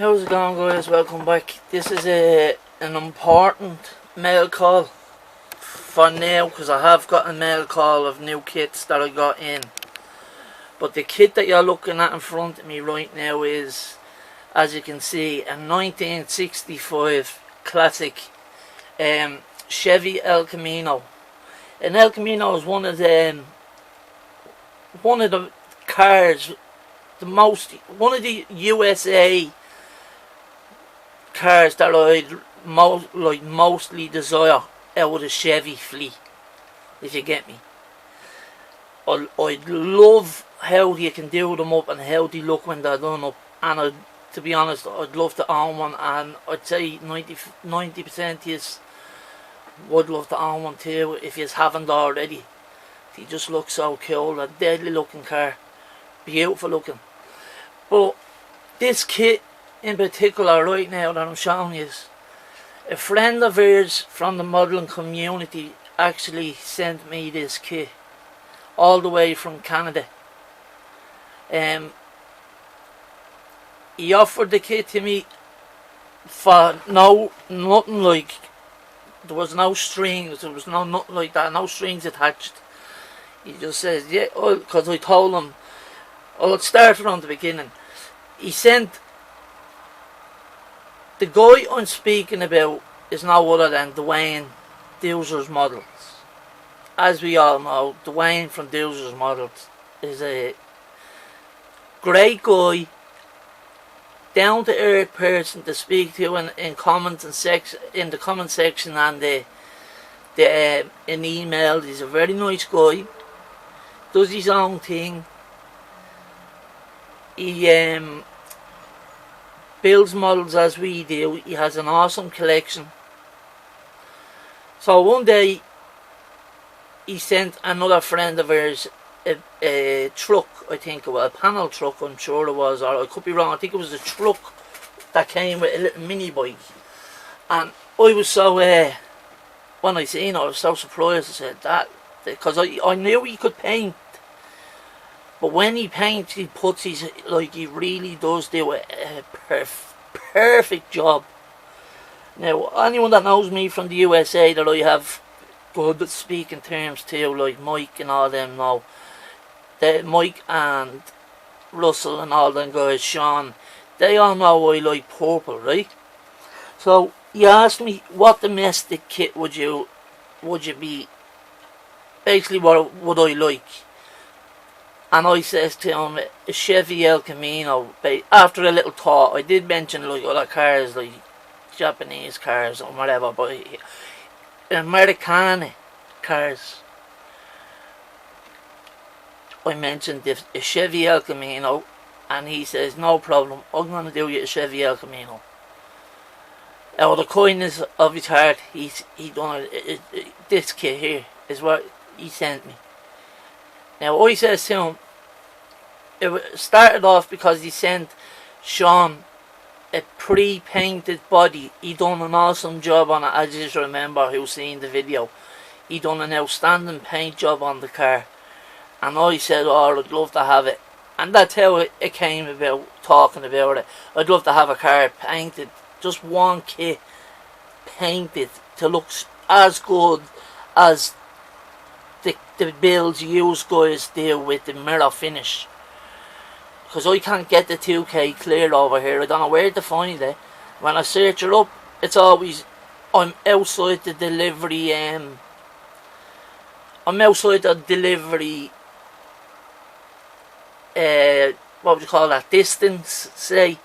How's it going, guys? Welcome back. This is an important mail call for now, because I have got a mail call of new kits that I got in. But the kit that you're looking at in front of me right now is, as you can see, a 1965 classic Chevy El Camino. An El Camino is one of the cars, one of the USA cars that I'd mostly desire out of the Chevy fleet, if you get me. I'd love how you can do them up and how they look when they're done up, and to be honest, I'd love to own one, and I'd say 90% is would love to own one too if you haven't already. They just look so cool. A deadly looking car, beautiful looking. But this kit in particular right now that I'm showing you, a friend of ours from the modelling community actually sent me this kit all the way from Canada. He offered the kit to me for nothing like, there was no strings, there was nothing like that, no strings attached. He just says, yeah, because I told him, I'll start from the beginning. He sent, the guy I'm speaking about is no other than DWAYNE DOOZERS models. As we all know, DWAYNE from DOOZERS models is a great guy, down to earth person to speak to in comments and in the comment section and in email. He's a very nice guy, does his own thing. He builds models as we do. He has an awesome collection. So one day he sent another friend of ours a truck, I think it was a panel truck, I'm sure it was, or I could be wrong. I think it was a truck that came with a little mini bike, and I was so when I seen it, I was so surprised. I said that because I knew he could paint, but when he paints, he puts his, like, he really does do a perfect job. Now, anyone that knows me from the USA that I have good speaking terms to, like Mike and all them know, Mike and Russell and all them guys, Sean, they all know I like purple, right? So he asked me what domestic kit would you be, basically what would I like, and I says to him a Chevy El Camino. After a little thought, I did mention like other cars, like Japanese cars or whatever, but American cars, I mentioned a Chevy El Camino, and he says no problem, I'm going to do you a Chevy El Camino. Out of the kindness of his heart, he done this kit here is what he sent me. Now I says to him, it started off because he sent Sean a pre-painted body. He done an awesome job on it. I just remember who seen the video. He done an outstanding paint job on the car, and I said, oh, I'd love to have it. And that's how it came about, talking about it. I'd love to have a car painted, just one kit painted to look as good as the builds you guys do with the mirror finish. Because I can't get the 2K clear over here. I don't know where to find it. When I search it up, it's always, I'm outside the delivery, what would you call that, distance, say.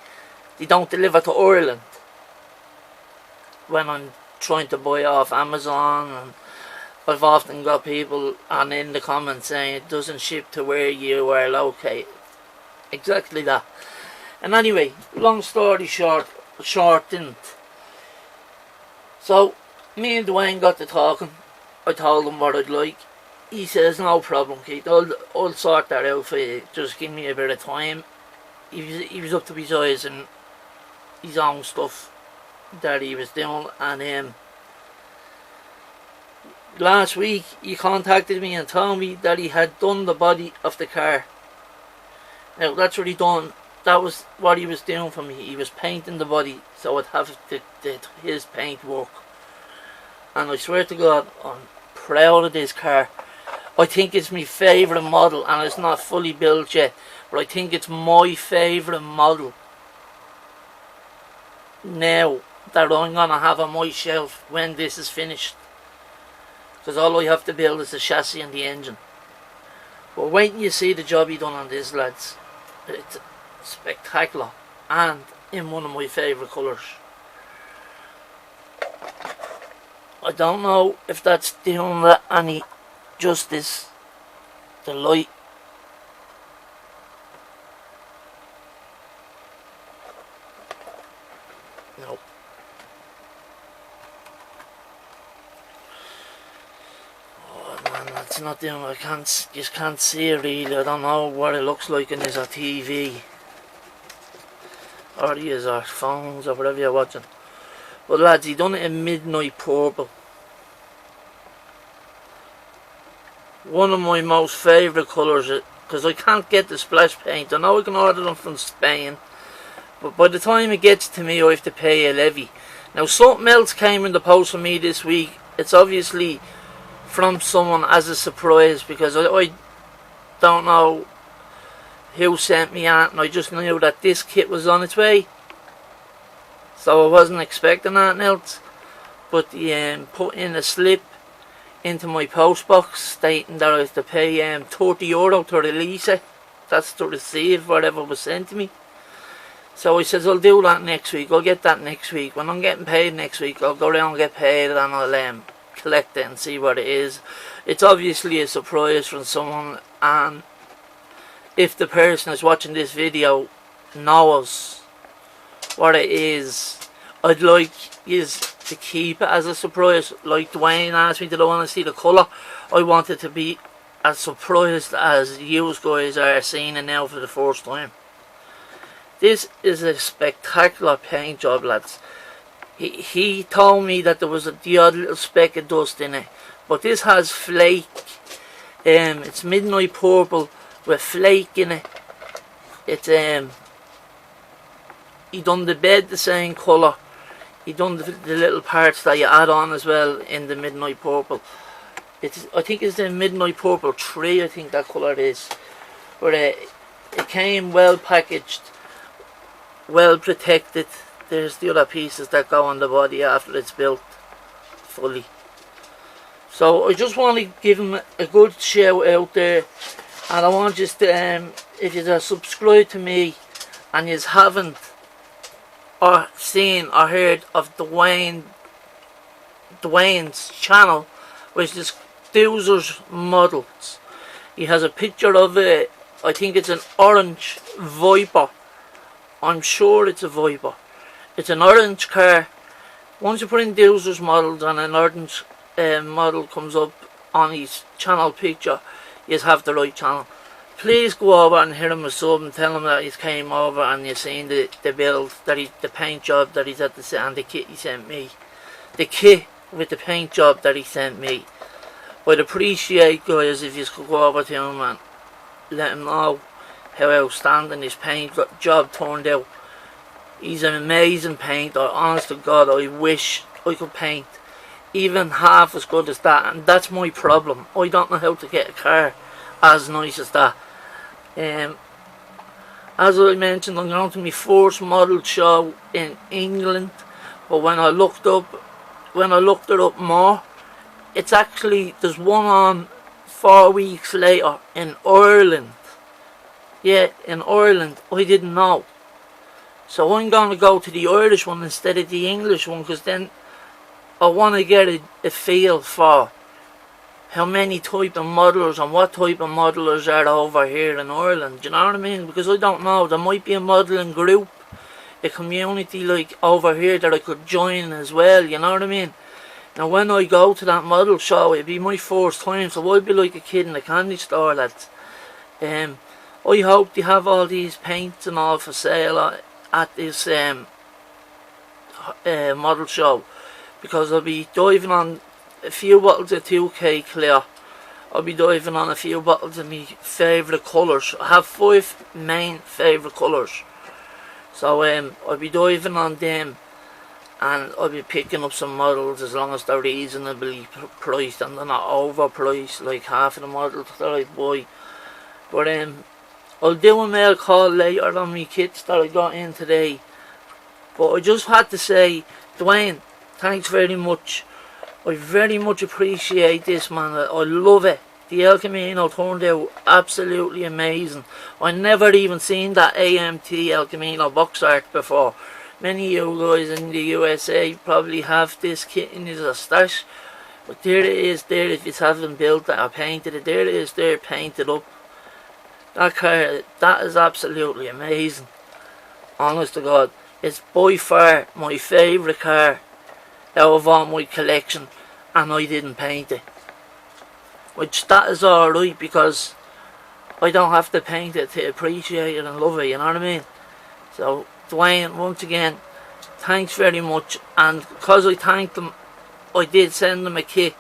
They don't deliver to Ireland when I'm trying to buy off Amazon, and I've often got people in the comments saying it doesn't ship to where you are located. Exactly that. And anyway, long story shortened. So me and DWAYNE got to talking. I told him what I'd like. He says no problem, Keith, I'll sort that out for you, just give me a bit of time. He was up to his eyes and his own stuff that he was doing, and last week he contacted me and told me that he had done the body of the car. Now that's what he done that was what he was doing for me. He was painting the body so I'd have his paint work. And I swear to God, I'm proud of this car. I think it's my favourite model, and it's not fully built yet, but I think it's my favourite model now that I'm going to have on my shelf when this is finished. Because all I have to build is the chassis and the engine. But wait till you see the job he done on this, lads. It's spectacular, and in one of my favourite colours. I don't know if that's doing that any justice. The light. No. Oh man, that's not doing. I just can't see it really. I don't know what it looks like in this TV. Or these are phones or whatever you're watching. But lads, he done it in midnight purple. One of my most favourite colours, because I can't get the splash paint. I know I can order them from Spain, but by the time it gets to me I have to pay a levy. Now something else came in the post for me this week. It's obviously from someone as a surprise, because I don't know who sent me that, and I just knew that this kit was on its way. So I wasn't expecting anything else. But he put in a slip into my post box stating that I have to pay €30 to release it. That's to receive whatever was sent to me. So he says I'll do that next week. I'll get that next week. When I'm getting paid next week, I'll go down and get paid, and I'll collect it and see what it is. It's obviously a surprise from someone, and if the person who's watching this video knows what it is, I'd like you to keep it as a surprise. Like DWAYNE asked me, did I want to see the colour? I want it to be as surprised as you guys are seeing it now for the first time. This is a spectacular paint job, lads. He told me that there was the odd little speck of dust in it, but this has flake. It's midnight purple with flake in it. It's he done the bed the same colour. He done the little parts that you add on as well in the midnight purple. I think it's the midnight purple 3. I think that colour is. But it came well packaged, well protected. There's the other pieces that go on the body after it's built fully. So I just want to give him a good shout out there, and I want just to, if you subscribe to me and you haven't or seen or heard of DWAYNE's channel, which is DOOZERS Models. He has a picture of it. I think it's an orange Viper. I'm sure it's a Viper. It's an orange car. Once you put in DOOZERS Models and an orange model comes up on his channel picture, you have the right channel. Please go over and hit him a sub and tell him that he came over and you've seen the build, that the paint job that he's at the, and the kit he sent me. The kit with the paint job that he sent me. I'd appreciate, guys, if you could go over to him and let him know how outstanding his paint job turned out. He's an amazing painter. Honest to God, I wish I could paint even half as good as that, and that's my problem. I don't know how to get a car as nice as that. As I mentioned, I'm going to my first model show in England, but when I looked it up more, it's actually, there's one on 4 weeks later in Ireland. Yeah, in Ireland. I didn't know. So I'm going to go to the Irish one instead of the English one, because then I want to get a feel for how many type of modelers and what type of modelers are over here in Ireland. Do you know what I mean? Because I don't know. There might be a modelling group, a community like over here that I could join as well. You know what I mean? Now when I go to that model show, it'll be my first time, so I'll be like a kid in a candy store, lads. I hope they have all these paints and all for sale at this model show, because I'll be diving on a few bottles of 2K Clear. I'll be diving on a few bottles of my favourite colours. I have 5 main favourite colours. So I'll be diving on them, and I'll be picking up some models as long as they're reasonably priced and they're not overpriced like half of the models that I buy. But I'll do a mail call later on my kits that I got in today. But I just had to say, Dwayne, thanks very much. I very much appreciate this, man. I love it. The El Camino turned out absolutely amazing. I never even seen that AMT El Camino box art before. Many of you guys in the USA probably have this kit in your stash. But there it is there, if you haven't built it or painted it. There it is there, painted up. That car, that is absolutely amazing. Honest to God. It's by far my favourite car out of all my collection, and I didn't paint it. Which that is alright, because I don't have to paint it to appreciate it and love it, you know what I mean? So Dwayne, once again, thanks very much. And because I thanked them, I did send them a kit.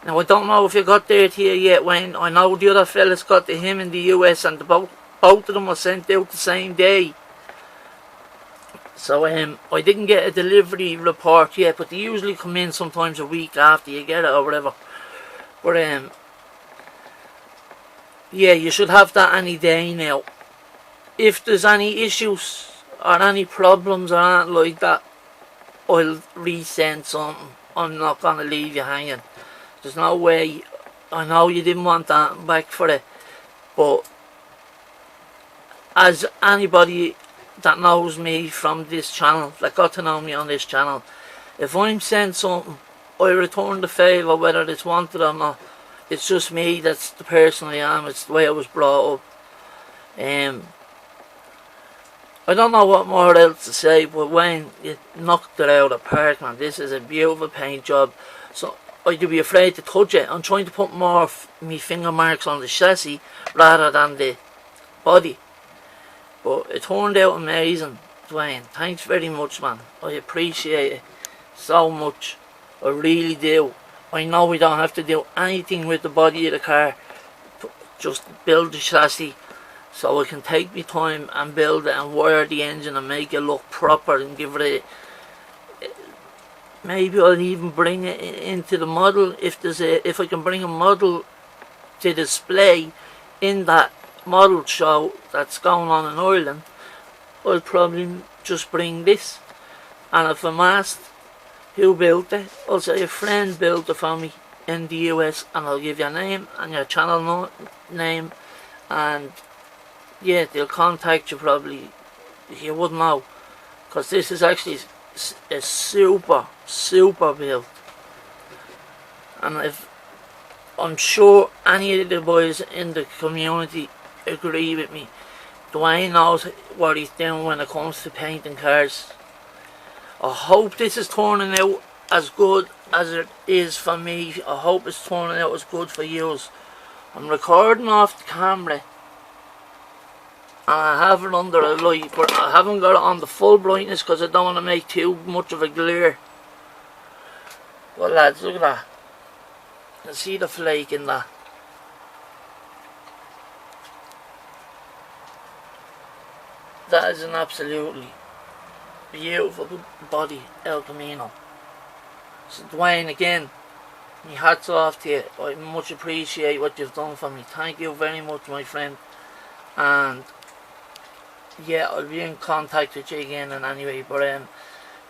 Now I don't know if you got there to you yet, Wayne. I know the other fellas got to him in the US, and both of them were sent out the same day. So I didn't get a delivery report yet, but they usually come in sometimes a week after you get it or whatever. But yeah, you should have that any day now. If there's any issues or any problems or anything like that, I'll resend something. I'm not gonna leave you hanging. There's no way. I know you didn't want that back for it, but as anybody that knows me from this channel, that got to know me on this channel, if I'm sent something, I return the favour whether it's wanted or not. It's just me, that's the person I am, it's the way I was brought up. I don't know what more else to say, but Wayne, you knocked it out of the park, man. This is a beautiful paint job. So I'd be afraid to touch it. I'm trying to put more of me finger marks on the chassis rather than the body. But it turned out amazing, Dwayne. Thanks very much, man. I appreciate it so much. I really do. I know we don't have to do anything with the body of the car. Just build the chassis so I can take my time and build it and wire the engine and make it look proper and give it a... Maybe I'll even bring it into the model if I can bring a model to display in that model show that's going on in Ireland. I'll probably just bring this, and if I'm asked who built it, I'll say a friend built it for me in the US, and I'll give your name and your channel name, and yeah, they'll contact you probably. You wouldn't know, because this is actually a super build, and if I'm sure any of the boys in the community agree with me, Dwayne knows what he's doing when it comes to painting cars. I hope this is turning out as good as it is for me. I hope it's turning out as good for you. I'm recording off the camera, and I have it under a light, but I haven't got it on the full brightness because I don't want to make too much of a glare. Well lads, look at that. You can see the flake in that. That is an absolutely beautiful body, El Camino. So Dwayne, again, my hats off to you. I much appreciate what you've done for me. Thank you very much, my friend. And yeah, I'll be in contact with you again in any way. But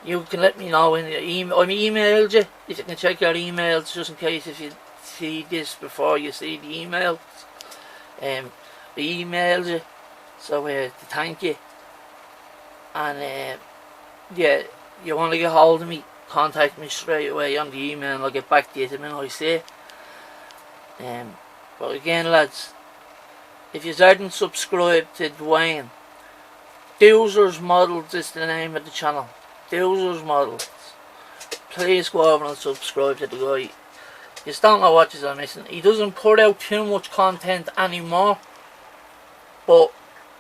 you can let me know in your email. I emailed you. If you can check your emails, just in case if you see this before you see the emails. I emailed you, so to thank you. And yeah, you want to get hold of me, contact me straight away on the email and I'll get back to you the minute I see it. But again lads, if you haven't subscribed to Dwayne, DOOZERS Models is the name of the channel. DOOZERS Models. Please go over and subscribe to the guy. You don't know what you're missing. He doesn't put out too much content anymore, but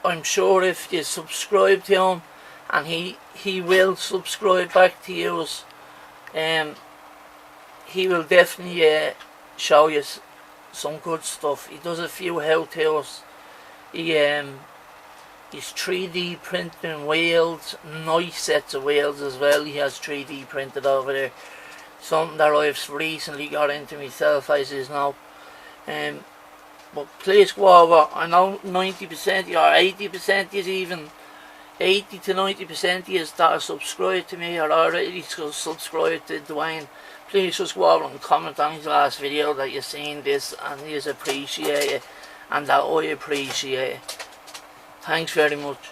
I'm sure if you subscribe to him, and he will subscribe back to you, he will definitely show you some good stuff. He does a few how-tos. He's 3D printing wheels, nice sets of wheels as well. He has 3D printed over there. Something that I've recently got into myself, as is now. But please go over. I know 90% or 80% is even 80 to 90% of you that are subscribed to me or already subscribed to DWAYNE. Please just go over and comment on his last video that you've seen this and you appreciate it and that I appreciate it. Thanks very much.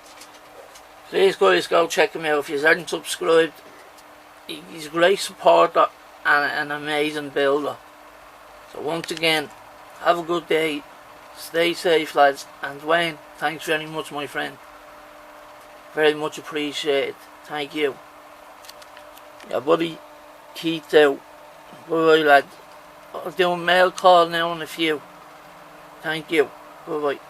Please guys go check him out if you haven't subscribed. He's a great supporter and an amazing builder. So once again, have a good day. Stay safe lads. And DWAYNE, thanks very much my friend. Very much appreciated. Thank you. Your buddy Keith out. Bye bye lad. I'll do a mail call now in a few. Thank you. Bye bye.